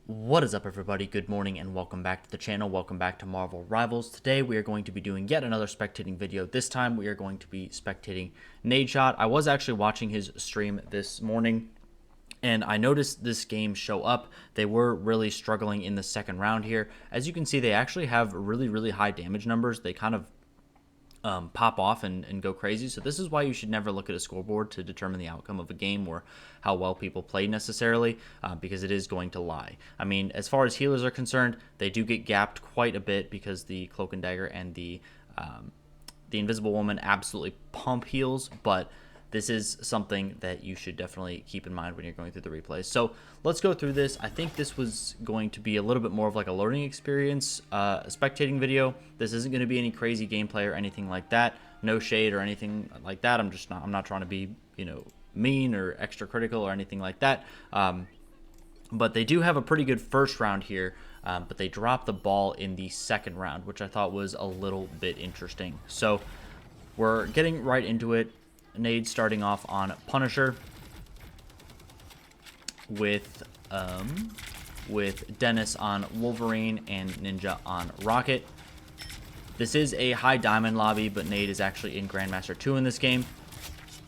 What is up, everybody? Good morning and welcome back to the channel. Welcome back to Marvel Rivals. Today we are going to be doing yet another spectating video. This time we are going to be spectating Nadeshot. I was actually watching his stream this morning and I noticed this game show up. They were really struggling in the second round here. As you can see, they actually have really high damage numbers. They kind of pop off and go crazy. So this is why you should never look at a scoreboard to determine the outcome of a game or how well people play necessarily, because it is going to lie. I mean, as far as healers are concerned, they do get gapped quite a bit because the Cloak and Dagger and the Invisible Woman absolutely pump heals, but this is something that you should definitely keep in mind when you're going through the replays. So let's go through this. I think this was going to be a little bit more of like a learning experience, a spectating video. This isn't going to be any crazy gameplay or anything like that. No shade or anything like that. I'm not trying to be, mean or extra critical or anything like that. But they do have a pretty good first round here. But they dropped the ball in the second round, which I thought was a little bit interesting. So we're getting right into it. Nade starting off on Punisher with Dennis on Wolverine and Ninja on Rocket. This is a high diamond lobby, but Nade is actually in Grandmaster 2 in this game.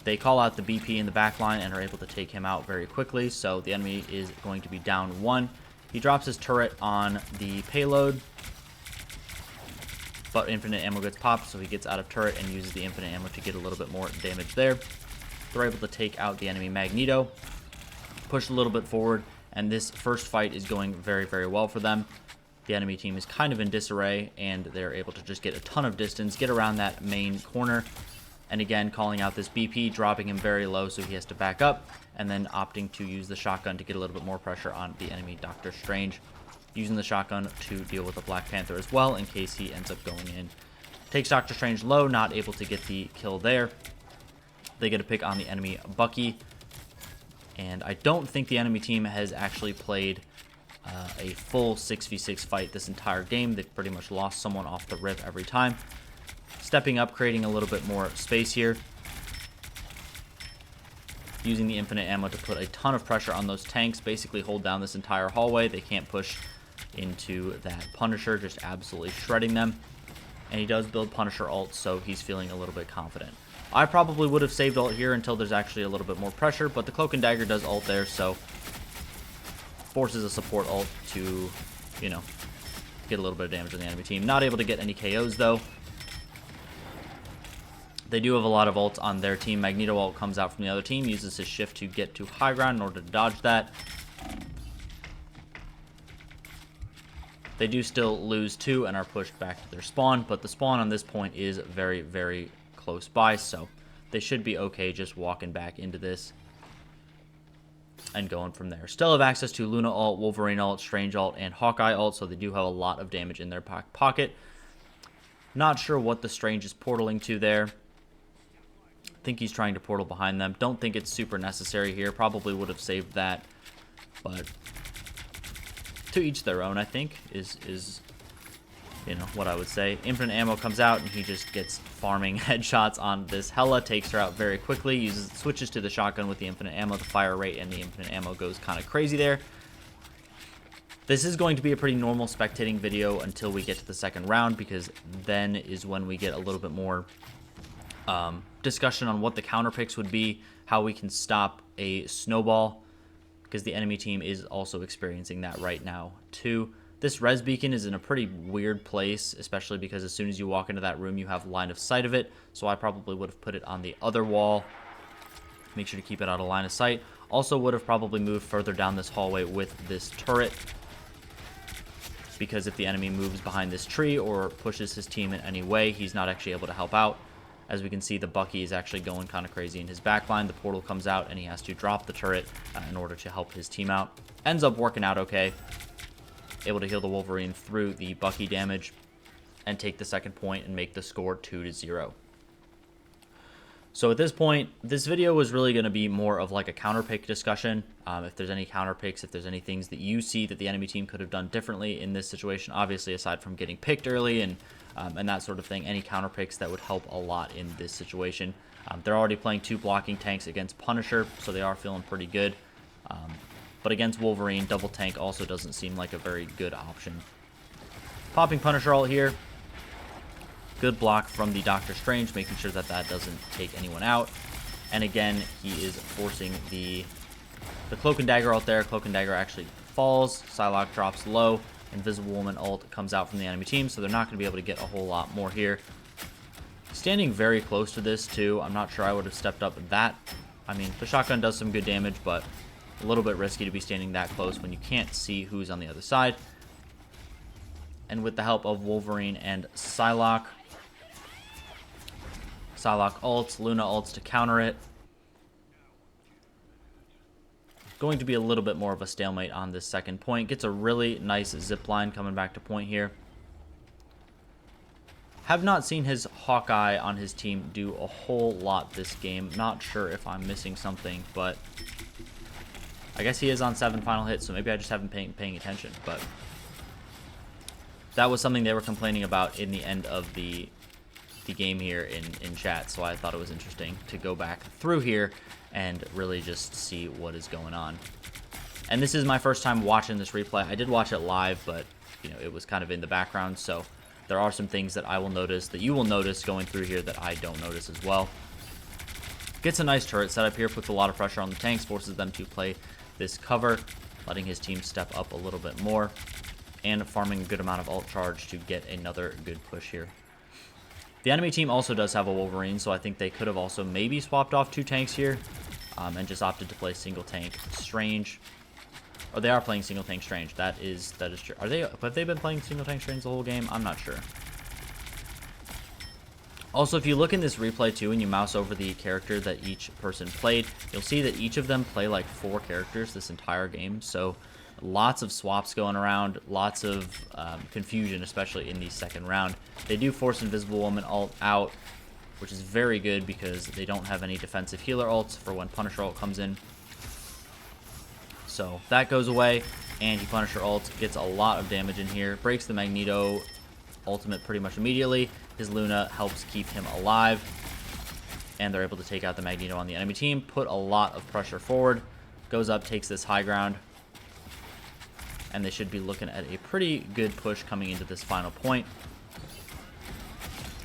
They call out the BP in the backline and are able to take him out very quickly, so the enemy is going to be down 1. He drops his turret on the payload, but infinite ammo gets popped, so he gets out of turret and uses the infinite ammo to get a little bit more damage there. They're able to take out the enemy Magneto, push a little bit forward, and this first fight is going very well for them. The enemy team is kind of in disarray, and they're able to just get a ton of distance, get around that main corner, and again, calling out this BP, dropping him very low so he has to back up, and then opting to use the shotgun to get a little bit more pressure on the enemy Doctor Strange, using the shotgun to deal with the Black Panther as well in case he ends up going in. Takes Doctor Strange low, not able to get the kill there. They get a pick on the enemy Bucky, and I don't think the enemy team has actually played a full 6v6 fight this entire game. They've pretty much lost someone off the rip every time. Stepping up, creating a little bit more space here. Using the infinite ammo to put a ton of pressure on those tanks, basically hold down this entire hallway. They can't push into that Punisher, just absolutely shredding them. And he does build Punisher ult, so he's feeling a little bit confident. I probably would have saved ult here until there's actually a little bit more pressure, but the Cloak and Dagger does ult there, so forces a support ult to, get a little bit of damage on the enemy team. Not able to get any KOs, though. They do have a lot of ults on their team. Magneto ult comes out from the other team, uses his shift to get to high ground in order to dodge that. They do still lose 2 and are pushed back to their spawn, but the spawn on this point is very close by, so they should be okay just walking back into this and going from there. Still have access to Luna ult, Wolverine ult, Strange ult, and Hawkeye ult, so they do have a lot of damage in their pocket. Not sure what the Strange is portaling to there. I think he's trying to portal behind them. Don't think it's super necessary here. Probably would have saved that, but to each their own, I think, is what I would say. Infinite ammo comes out, and he just gets farming headshots on this Hela, takes her out very quickly, switches to the shotgun with the infinite ammo. The fire rate and the infinite ammo goes kind of crazy there. This is going to be a pretty normal spectating video until we get to the second round, because then is when we get a little bit more discussion on what the counter picks would be, how we can stop a snowball, because the enemy team is also experiencing that right now too. This res beacon is in a pretty weird place, especially because as soon as you walk into that room, you have line of sight of it. So I probably would have put it on the other wall. Make sure to keep it out of line of sight. Also would have probably moved further down this hallway with this turret, because if the enemy moves behind this tree or pushes his team in any way, he's not actually able to help out. As we can see, the Bucky is actually going kind of crazy in his backline. The portal comes out, and he has to drop the turret in order to help his team out. Ends up working out okay. Able to heal the Wolverine through the Bucky damage and take the second point and make the score 2-0. So at this point, this video was really going to be more of like a counter pick discussion. If there's any counter picks, if there's any things that you see that the enemy team could have done differently in this situation, obviously aside from getting picked early and that sort of thing, any counter picks that would help a lot in this situation. They're already playing 2 blocking tanks against Punisher, so they are feeling pretty good. But against Wolverine, double tank also doesn't seem like a very good option. Popping Punisher ult here. Good block from the Doctor Strange, making sure that that doesn't take anyone out. And again, he is forcing the Cloak and Dagger ult there. Cloak and Dagger actually falls. Psylocke drops low. Invisible Woman ult comes out from the enemy team, so they're not going to be able to get a whole lot more here. Standing very close to this, too. I'm not sure I would have stepped up that. I mean, the shotgun does some good damage, but a little bit risky to be standing that close when you can't see who's on the other side. And with the help of Wolverine and Psylocke ults, Luna ults to counter it. Going to be a little bit more of a stalemate on this second point. Gets a really nice zip line coming back to point here. Have not seen his Hawkeye on his team do a whole lot this game. Not sure if I'm missing something, but I guess he is on 7 final hits, so maybe I just haven't been paying attention. But that was something they were complaining about in the end of the game here in chat, so I thought it was interesting to go back through here and really just see what is going on. And this is my first time watching this replay. I did watch it live, but you know, it was kind of in the background, so there are some things that I will notice, that you will notice going through here that I don't notice as well. Gets a nice turret setup here, puts a lot of pressure on the tanks, forces them to play this cover, letting his team step up a little bit more, and farming a good amount of ult charge to get another good push here. The enemy team also does have a Wolverine, so I think they could have also maybe swapped off 2 tanks here and just opted to play single tank Strange. Or they are playing single tank Strange. That is true. Have they been playing single tank Strange the whole game? I'm not sure. Also, if you look in this replay too and you mouse over the character that each person played, you'll see that each of them play like 4 characters this entire game. So lots of swaps going around, lots of confusion, especially in the second round. They do force Invisible Woman ult out, which is very good because they don't have any defensive healer ults for when Punisher ult comes in. So that goes away, and Punisher ult gets a lot of damage in here. Breaks the Magneto ultimate pretty much immediately. His Luna helps keep him alive, and they're able to take out the Magneto on the enemy team. Put a lot of pressure forward. Goes up, takes this high ground, and they should be looking at a pretty good push coming into this final point.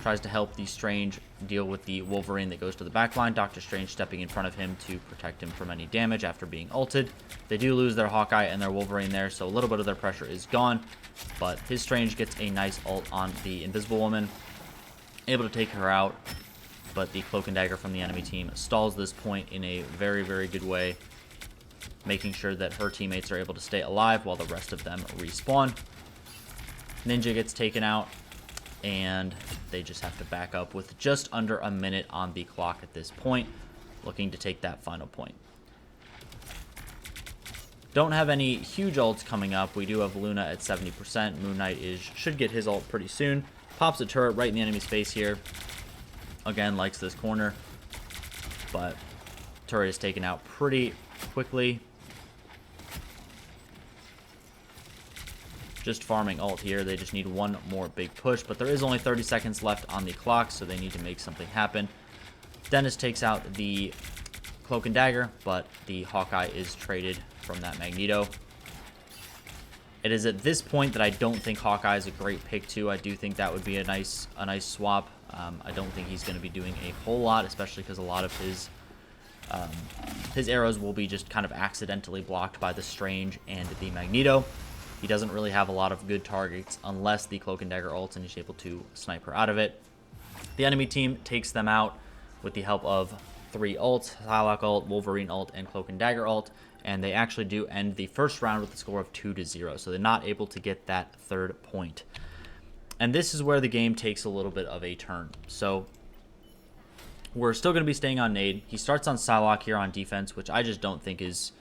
Tries to help the Strange deal with the Wolverine that goes to the backline. Doctor Strange stepping in front of him to protect him from any damage after being ulted. They do lose their Hawkeye and their Wolverine there, so a little bit of their pressure is gone. But his Strange gets a nice ult on the Invisible Woman. Able to take her out, but the Cloak and Dagger from the enemy team stalls this point in a very, very good way, making sure that her teammates are able to stay alive while the rest of them respawn. Ninja gets taken out, and they just have to back up with just under a minute on the clock at this point, looking to take that final point. Don't have any huge ults coming up. We do have Luna at 70%. Moon Knight should get his ult pretty soon. Pops a turret right in the enemy's face here. Again, likes this corner, but turret is taken out pretty quickly. Just farming ult here. They just need one more big push, but there is only 30 seconds left on the clock, so they need to make something happen. Dennis takes out the Cloak and Dagger, but the Hawkeye is traded from that Magneto. It is at this point that I don't think Hawkeye is a great pick too. I do think that would be a nice swap. I don't think he's going to be doing a whole lot, especially because a lot of his arrows will be just kind of accidentally blocked by the Strange and the Magneto. He doesn't really have a lot of good targets unless the Cloak and Dagger ults and he's able to snipe her out of it. The enemy team takes them out with the help of 3 ults, Psylocke ult, Wolverine ult, and Cloak and Dagger ult, and they actually do end the first round with a score of 2-0, so they're not able to get that 3rd point. And this is where the game takes a little bit of a turn. So we're still going to be staying on Nade. He starts on Psylocke here on defense, which I just don't think is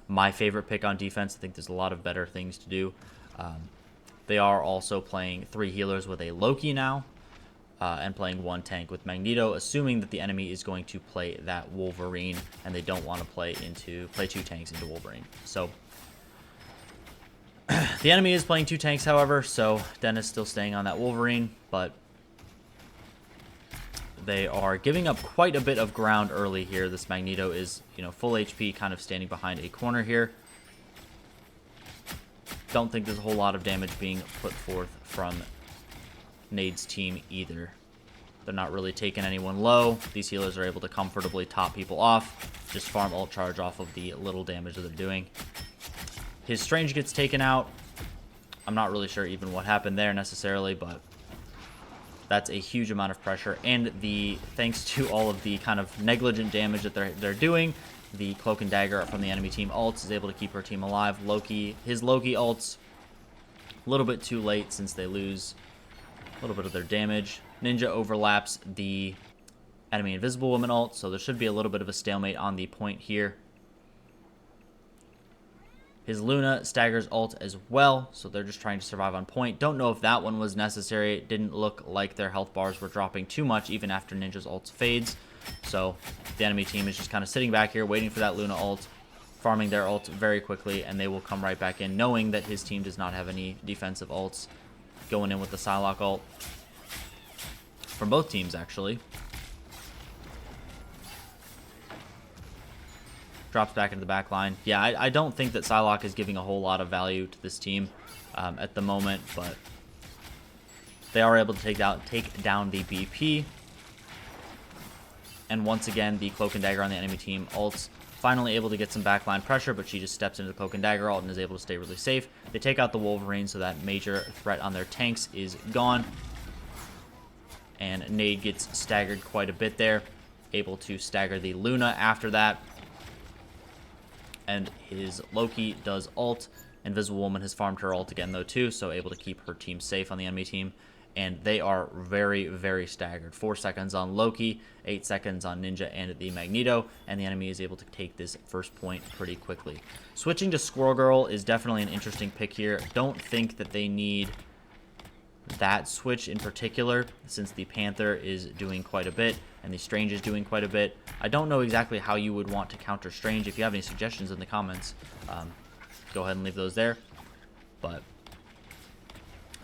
my favorite pick on defense. I think there's a lot of better things to do. They are also playing 3 healers with a Loki now, and playing 1 tank with Magneto, assuming that the enemy is going to play that Wolverine, and they don't want to play 2 tanks into Wolverine. So the enemy is playing 2 tanks, however, so Dennis still staying on that Wolverine, but they are giving up quite a bit of ground early here. This Magneto is, full HP, kind of standing behind a corner here. don't think there's a whole lot of damage being put forth from Nade's team either. They're not really taking anyone low. These healers are able to comfortably top people off. Just farm ult charge off of the little damage that they're doing. His Strange gets taken out. I'm not really sure even what happened there necessarily, but that's a huge amount of pressure. And thanks to all of the kind of negligent damage that they're doing, the Cloak and Dagger from the enemy team ults is able to keep her team alive. His Loki ults a little bit too late since they lose a little bit of their damage. Ninja overlaps the enemy Invisible Woman ult, so there should be a little bit of a stalemate on the point here. His Luna staggers ult as well, so they're just trying to survive on point. Don't know if that one was necessary. It didn't look like their health bars were dropping too much even after Ninja's ult fades. So the enemy team is just kind of sitting back here waiting for that Luna ult, farming their ult very quickly, and they will come right back in knowing that his team does not have any defensive ults. Going in with the Psylocke ult from both teams, actually. Drops back into the back line. Yeah, I don't think that Psylocke is giving a whole lot of value to this team at the moment, but they are able to take down the BP. And once again, the Cloak and Dagger on the enemy team ults. Finally able to get some backline pressure, but she just steps into the Cloak and Dagger ult and is able to stay really safe. They take out the Wolverine, so that major threat on their tanks is gone. And Nade gets staggered quite a bit there. Able to stagger the Luna after that. And his Loki does ult. Invisible Woman has farmed her ult again, though, too, so able to keep her team safe on the enemy team. And they are very, very staggered. 4 seconds on Loki, 8 seconds on Ninja and the Magneto, and the enemy is able to take this first point pretty quickly. Switching to Squirrel Girl is definitely an interesting pick here. Don't think that they need that switch in particular, since the Panther is doing quite a bit, and the Strange is doing quite a bit. I don't know exactly how you would want to counter Strange. If you have any suggestions in the comments, go ahead and leave those there. But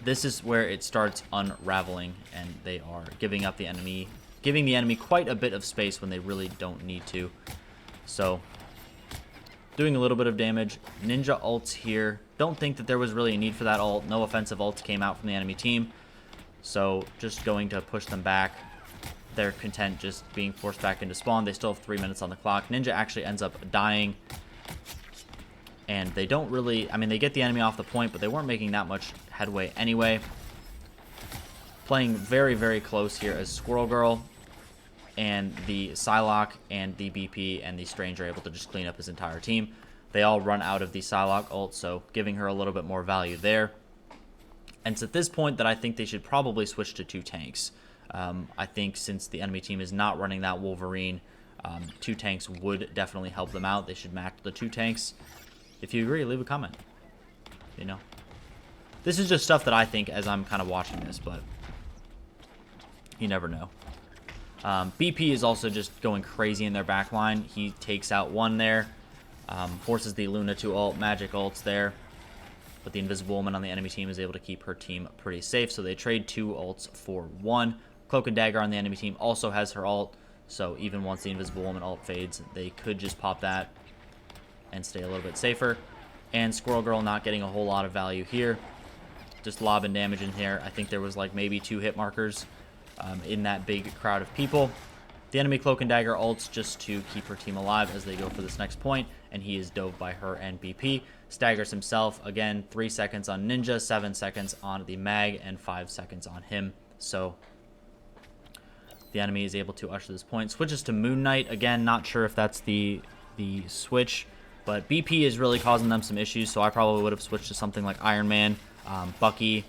this is where it starts unraveling, and they are giving the enemy quite a bit of space when they really don't need to. So, doing a little bit of damage. Ninja ults here. Don't think that there was really a need for that ult. No offensive ults came out from the enemy team. So, just going to push them back. They're content just being forced back into spawn. They still have 3 minutes on the clock. Ninja actually ends up dying. And they don't really, I mean, they get the enemy off the point, but they weren't making that much headway anyway. Playing very, very close here as Squirrel Girl and the Psylocke and the BP and the Strange are able to just clean up his entire team. They all run out of the Psylocke ult, so giving her a little bit more value there. And it's at this point that I think they should probably switch to 2 tanks. I think since the enemy team is not running that Wolverine, 2 tanks would definitely help them out. They should match the 2 tanks. If you agree, leave a comment. You know, this is just stuff that I think as I'm kind of watching this, but you never know. BP is also just going crazy in their back line. He takes out one there, forces the Luna to ult, magic ults there, but the Invisible Woman on the enemy team is able to keep her team pretty safe, so they trade 2 ults for 1. Cloak and Dagger on the enemy team also has her ult, so even once the Invisible Woman ult fades, they could just pop that and stay a little bit safer. And Squirrel Girl not getting a whole lot of value here. Just lobbing damage in here. I think there was like maybe 2 hit markers in that big crowd of people. The enemy Cloak and Dagger ults just to keep her team alive as they go for this next point, and he is dove by her and BP. Staggers himself. Again, 3 seconds on Ninja, 7 seconds on the Mag, and 5 seconds on him. So the enemy is able to usher this point. Switches to Moon Knight. Again, not sure if that's the switch, but BP is really causing them some issues, so I probably would have switched to something like Iron Man, Bucky.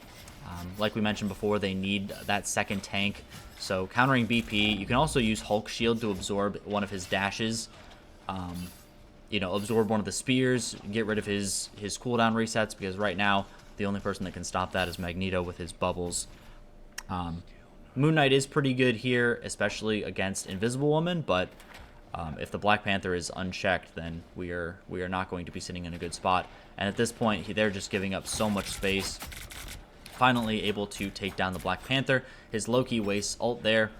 Like we mentioned before, they need that second tank. So countering BP, you can also use Hulk Shield to absorb one of his dashes. You know, absorb one of the spears, get rid of his cooldown resets, because right now the only person that can stop that is Magneto with his bubbles. Moon Knight is pretty good here, especially against Invisible Woman, but if the Black Panther is unchecked, then we are not going to be sitting in a good spot. And at this point, they're just giving up so much space. Finally able to take down the Black Panther. His Loki wastes ult there,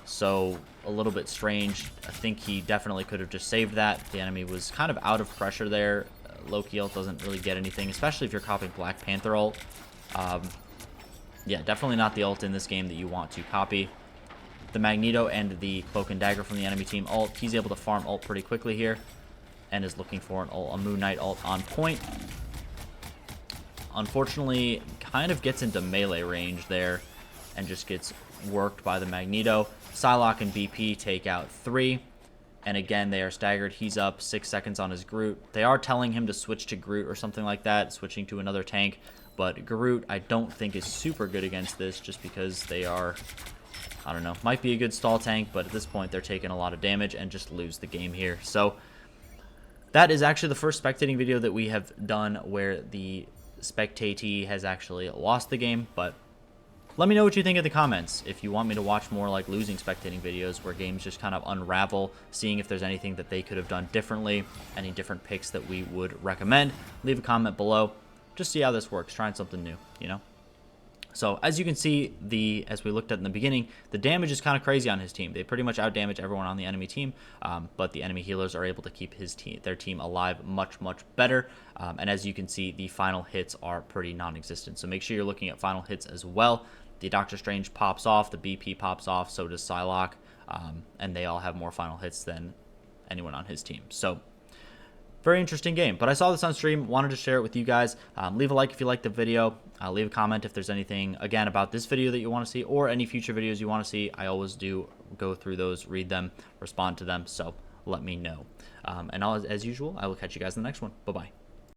so a little bit strange. I think he definitely could have just saved that. The enemy was kind of out of pressure there. Loki ult doesn't really get anything, especially if you're copying Black Panther ult. Yeah, definitely not the ult in this game that you want to copy. The Magneto and the Cloak and Dagger from the enemy team ult. He's able to farm ult pretty quickly here and is looking for an ult, a Moon Knight ult on point. Unfortunately, kind of gets into melee range there and just gets worked by the Magneto. Psylocke and BP take out 3. And again, they are staggered. He's up 6 seconds on his Groot. They are telling him to switch to Groot or something like that, switching to another tank. But Groot, I don't think is super good against this just because they are, I don't know, might be a good stall tank, but at this point they're taking a lot of damage and just lose the game here. So that is actually the first spectating video that we have done where the spectatee has actually lost the game, but let me know what you think in the comments. If you want me to watch more like losing spectating videos where games just kind of unravel, seeing if there's anything that they could have done differently, any different picks that we would recommend, leave a comment below. Just see how this works, trying something new, you know? So as you can see, as we looked at in the beginning, the damage is kind of crazy on his team. They pretty much outdamage everyone on the enemy team, but the enemy healers are able to keep their team alive much, much better. And as you can see, the final hits are pretty non-existent. So make sure you're looking at final hits as well. The Doctor Strange pops off, the BP pops off, so does Psylocke, and they all have more final hits than anyone on his team. So very interesting game, but I saw this on stream, wanted to share it with you guys. Leave a like if you liked the video. Leave a comment if there's anything, again, about this video that you want to see or any future videos you want to see. I always do go through those, read them, respond to them, so let me know. And as usual, I will catch you guys in the next one. Bye-bye.